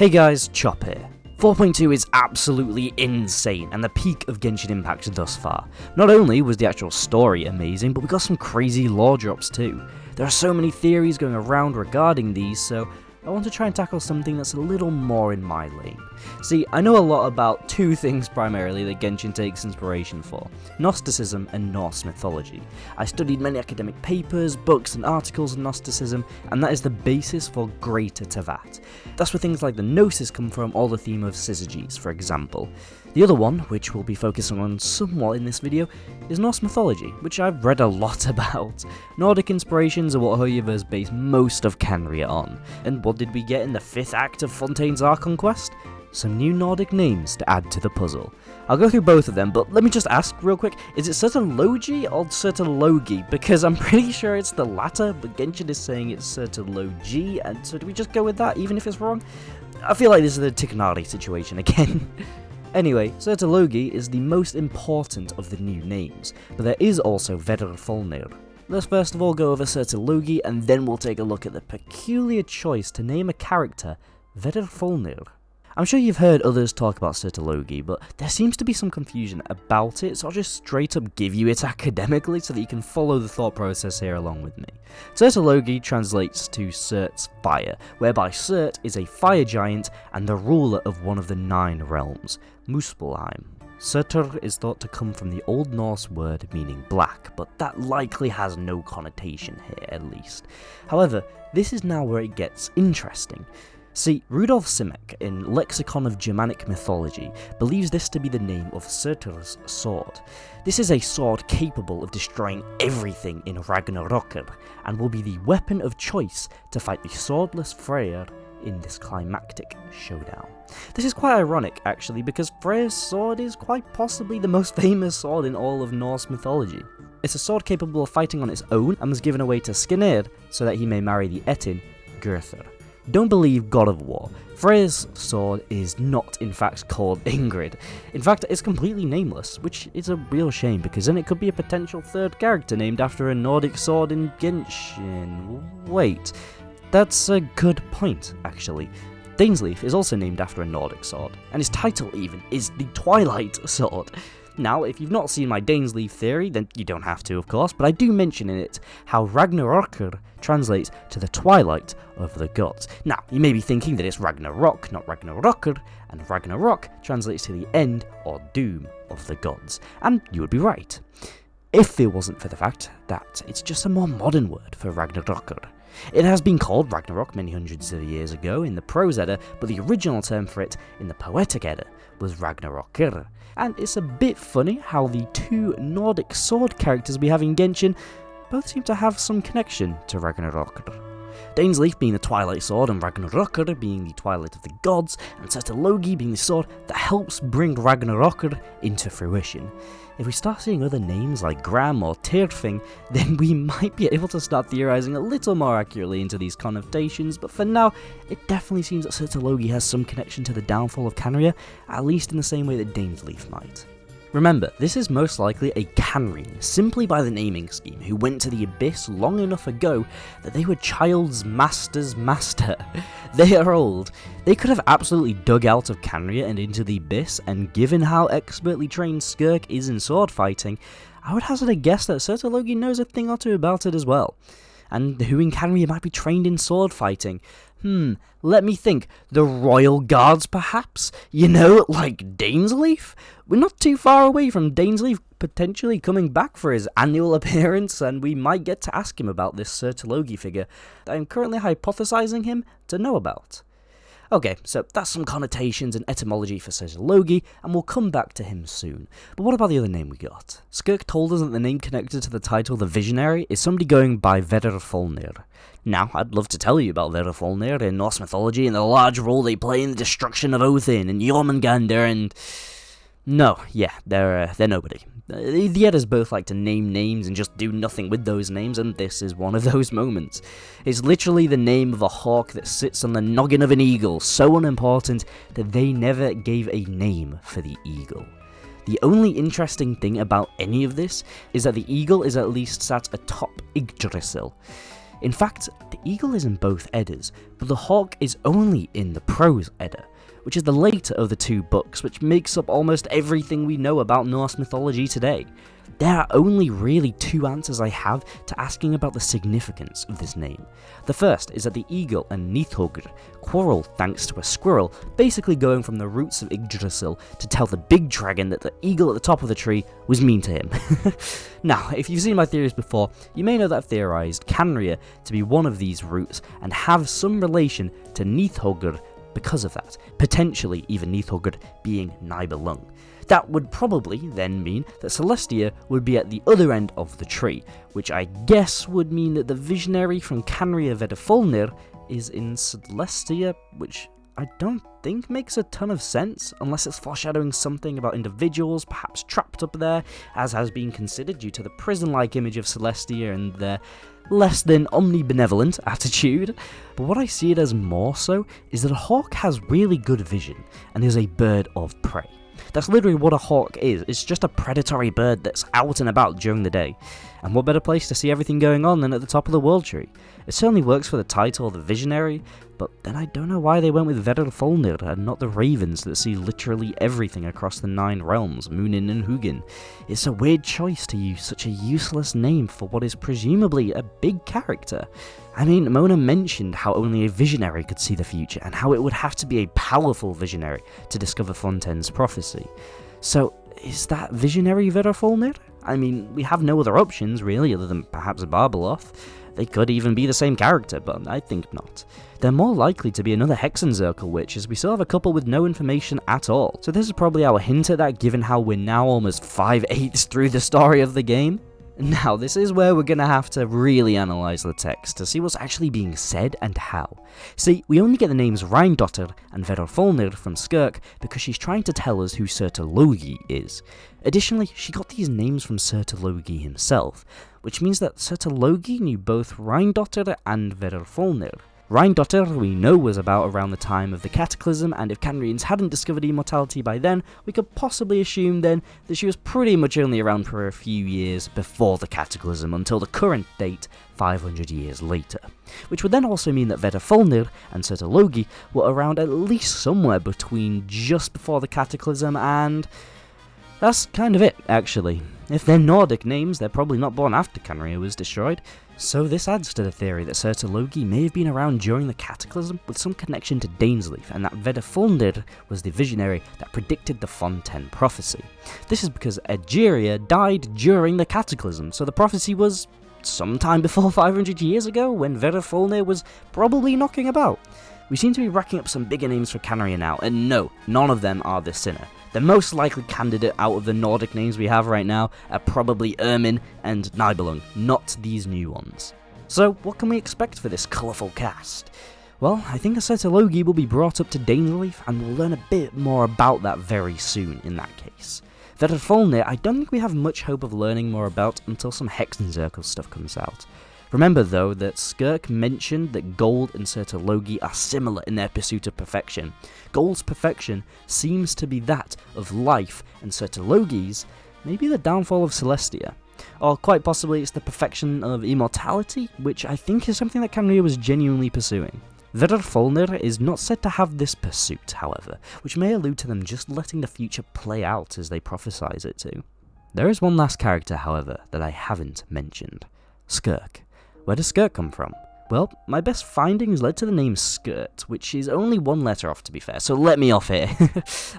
Hey guys, Chop here. 4.2 is absolutely insane and the peak of Genshin Impact thus far. Not only was the actual story amazing, but we got some crazy lore drops too. There are so many theories going around regarding these, so I want to try and tackle something that's a little more in my lane. See, I know a lot about two things primarily that Genshin takes inspiration for: Gnosticism and Norse mythology. I studied many academic papers, books and articles on Gnosticism, and that is the basis for Greater Teyvat. That's where things like the Gnosis come from, or the theme of syzygies, for example. The other one, which we'll be focusing on somewhat in this video, is Norse mythology, which I've read a lot about. Nordic inspirations are what Hoyoverse based most of Canria on. And what did we get in the 5th act of Fontaine's Archon quest? Some new Nordic names to add to the puzzle. I'll go through both of them, but let me just ask real quick, is it Surtalogi or Surtalogi? Because I'm pretty sure it's the latter, but Genshin is saying it's Surtalogi, and so do we just go with that, even if it's wrong? I feel like this is the Tignari situation again. Anyway, Surtalogi is the most important of the new names, but there is also Vedrfolnir. Let's first of all go over Surtalogi, and then we'll take a look at the peculiar choice to name a character Vedrfolnir. I'm sure you've heard others talk about Surtalogi, but there seems to be some confusion about it, so I'll just straight up give you it academically so that you can follow the thought process here along with me. Surtalogi translates to Surt's fire, whereby Surt is a fire giant and the ruler of one of the 9 realms, Muspelheim. Surtur is thought to come from the Old Norse word meaning black, but that likely has no connotation here at least. However, this is now where it gets interesting. See, Rudolf Simek, in Lexicon of Germanic Mythology, believes this to be the name of Surtur's sword. This is a sword capable of destroying everything in Ragnarokr, and will be the weapon of choice to fight the swordless Freyr in this climactic showdown. This is quite ironic, actually, because Freyr's sword is quite possibly the most famous sword in all of Norse mythology. It's a sword capable of fighting on its own, and was given away to Skirk so that he may marry the Ettin, Gurthur. Don't believe God of War. Freyr's sword is not in fact called Ingrid. In fact, it's completely nameless, which is a real shame because then it could be a potential 3rd character named after a Nordic sword in Genshin. Wait, that's a good point, actually. Dainsleif is also named after a Nordic sword, and his title even is the Twilight Sword. Now, if you've not seen my Dainsleif theory, then you don't have to, of course, but I do mention in it how Ragnarokr translates to the twilight of the gods. Now, you may be thinking that it's Ragnarok, not Ragnarokr, and Ragnarok translates to the end or doom of the gods, and you would be right. If it wasn't for the fact that it's just a more modern word for Ragnarokr. It has been called Ragnarok many hundreds of years ago in the Prose Edda, but the original term for it in the Poetic Edda was Ragnarokr. And it's a bit funny how the 2 Nordic sword characters we have in Genshin both seem to have some connection to Ragnarokr. Dainsleif being the Twilight Sword and Ragnarokr being the Twilight of the Gods, and Surtalogi being the sword that helps bring Ragnarokr into fruition. If we start seeing other names like Gram or Tyrfing, then we might be able to start theorizing a little more accurately into these connotations, but for now, it definitely seems that Surtalogi has some connection to the downfall of Canria, at least in the same way that Dainsleif might. Remember, this is most likely a Canrine, simply by the naming scheme, who went to the Abyss long enough ago that they were child's master's master. They are old. They could have absolutely dug out of Canria and into the Abyss, and given how expertly trained Skirk is in sword fighting, I would hazard a guess that Surtalogi knows a thing or two about it as well. And who in Canria might be trained in sword fighting? Let me think. The Royal Guards, perhaps? You know, like Dainsleif? We're not too far away from Dainsleif potentially coming back for his annual appearance, and we might get to ask him about this Surtalogi figure that I'm currently hypothesizing him to know about. Okay, so that's some connotations and etymology for Surtalogi, and we'll come back to him soon. But what about the other name we got? Skirk told us that the name connected to the title The Visionary is somebody going by Vedrfolnir. Now, I'd love to tell you about Vedrfolnir in Norse mythology and the large role they play in the destruction of Othin and Jormungandr and... No, yeah, they're nobody. The Eddas both like to name names and just do nothing with those names, and this is one of those moments. It's literally the name of a hawk that sits on the noggin of an eagle, so unimportant that they never gave a name for the eagle. The only interesting thing about any of this is that the eagle is at least sat atop Yggdrasil. In fact, the eagle is in both Eddas, but the hawk is only in the Prose Edda, which is the later of the two books, which makes up almost everything we know about Norse mythology today. There are only really two answers I have to asking about the significance of this name. The first is that the eagle and Nithogr quarrel thanks to a squirrel basically going from the roots of Yggdrasil to tell the big dragon that the eagle at the top of the tree was mean to him. Now, if you've seen my theories before, you may know that I've theorized Canria to be one of these roots and have some relation to Nithogr because of that, potentially even Nithogr being Nibelung. That would probably then mean that Celestia would be at the other end of the tree, which I guess would mean that the visionary from Canria Vedrfolnir is in Celestia, which I don't think makes a ton of sense, unless it's foreshadowing something about individuals perhaps trapped up there, as has been considered due to the prison-like image of Celestia and their less than omnibenevolent attitude. But what I see it as more so is that a hawk has really good vision and is a bird of prey. That's literally what a hawk is. It's just a predatory bird that's out and about during the day. And what better place to see everything going on than at the top of the world tree? It certainly works for the title, the visionary, but then I don't know why they went with Vedrfolnir and not the ravens that see literally everything across the 9 realms, Munin and Hugin. It's a weird choice to use such a useless name for what is presumably a big character. I mean, Mona mentioned how only a visionary could see the future, and how it would have to be a powerful visionary to discover Fontaine's prophecy. So, is that visionary Vedrfolnir? I mean, we have no other options, really, other than perhaps Barbeloth. They could even be the same character, but I think not. They're more likely to be another Hexenzirkel witch, as we still have a couple with no information at all. So this is probably our hint at that, given how we're now almost 5/8 through the story of the game. Now, this is where we're gonna have to really analyse the text to see what's actually being said and how. See, we only get the names Reindotter and Vedrfolnir from Skirk because she's trying to tell us who Surtalogi is. Additionally, she got these names from Surtalogi himself, which means that Surtalogi knew both Reindotter and Vedrfolnir. Reindotter, we know, was about around the time of the Cataclysm, and if Canrians hadn't discovered immortality by then, we could possibly assume then that she was pretty much only around for a few years before the Cataclysm until the current date, 500 years later. Which would then also mean that Vedrfolnir and Surtalogi were around at least somewhere between just before the Cataclysm and... that's kind of it, actually. If they're Nordic names, they're probably not born after Canria was destroyed. So this adds to the theory that Surtalogi may have been around during the Cataclysm with some connection to Dainsleif, and that Vedrfolnir was the visionary that predicted the Fontaine prophecy. This is because Egeria died during the Cataclysm, so the prophecy was sometime before 500 years ago, when Vedrfolnir was probably knocking about. We seem to be racking up some bigger names for Canria now, and no, none of them are the Sinner. The most likely candidate out of the Nordic names we have right now are probably Ermin and Nibelung, not these new ones. So, what can we expect for this colourful cast? Well, I think a Surtalogi will be brought up to Dainsleif, and we'll learn a bit more about that very soon in that case. Vedrfolnir, I don't think we have much hope of learning more about until some Hexenzirkel stuff comes out. Remember though that Skirk mentioned that Gold and Surtalogi are similar in their pursuit of perfection. Gold's perfection seems to be that of life, and Surtalogi's maybe the downfall of Celestia. Or quite possibly it's the perfection of immortality, which I think is something that Canria was genuinely pursuing. Vedrfolnir is not said to have this pursuit, however, which may allude to them just letting the future play out as they prophesize it to. There is one last character, however, that I haven't mentioned. Skirk. Where does Skirk come from? Well, my best findings led to the name Skirt, which is only one letter off to be fair, so let me off here.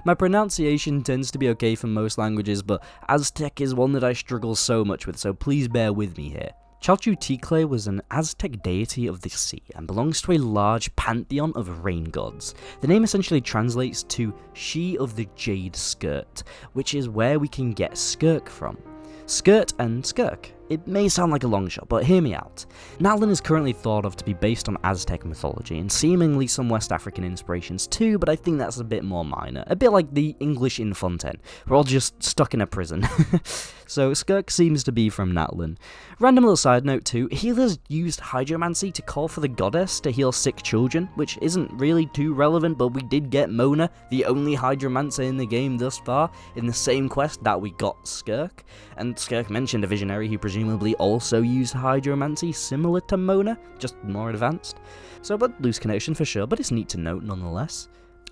My pronunciation tends to be okay for most languages, but Aztec is one that I struggle so much with, so please bear with me here. Chalchuticle was an Aztec deity of the sea and belongs to a large pantheon of rain gods. The name essentially translates to She of the Jade Skirt, which is where we can get Skirk from. Skirt and Skirk. It may sound like a long shot, but hear me out. Natlan is currently thought of to be based on Aztec mythology, and seemingly some West African inspirations too, but I think that's a bit more minor. A bit like the English in Fontaine. We're all just stuck in a prison. So Skirk seems to be from Natlan. Random little side note too, healers used hydromancy to call for the goddess to heal sick children, which isn't really too relevant, but we did get Mona, the only hydromancer in the game thus far, in the same quest that we got Skirk. And Skirk mentioned a visionary who presumably also used hydromancy similar to Mona, just more advanced. So, but loose connection for sure, but it's neat to note nonetheless.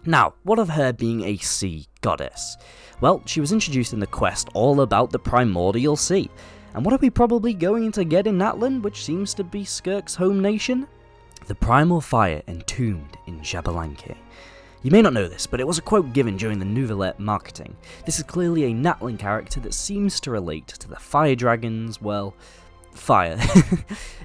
Now, what of her being a sea goddess? Well, she was introduced in the quest all about the primordial sea. And what are we probably going to get in Natlan, which seems to be Skirk's home nation? The primal fire entombed in Xabalanque. You may not know this, but it was a quote given during the Nouvellette marketing. This is clearly a Natlan character that seems to relate to the fire dragons, well, fire,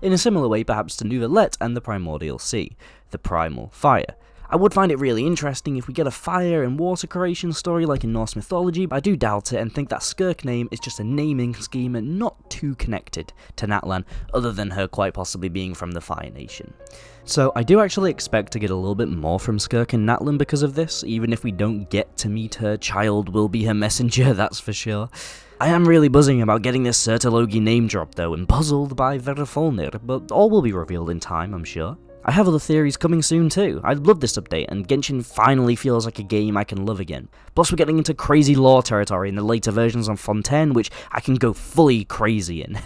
in a similar way perhaps to Nouvellette and the primordial sea, the primal fire. I would find it really interesting if we get a fire and water creation story like in Norse mythology, but I do doubt it and think that Skirk name is just a naming scheme and not too connected to Natlan, other than her quite possibly being from the Fire Nation. So I do actually expect to get a little bit more from Skirk and Natlan because of this, even if we don't get to meet her child will be her messenger, that's for sure. I am really buzzing about getting this Surtalogi name drop though, and puzzled by Vedrfolnir, but all will be revealed in time, I'm sure. I have other theories coming soon too. I love this update, and Genshin finally feels like a game I can love again. Plus we're getting into crazy lore territory in the later versions on Fontaine, which I can go fully crazy in.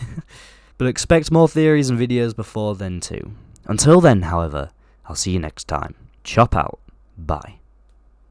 But expect more theories and videos before then too. Until then, however, I'll see you next time. Chop out. Bye.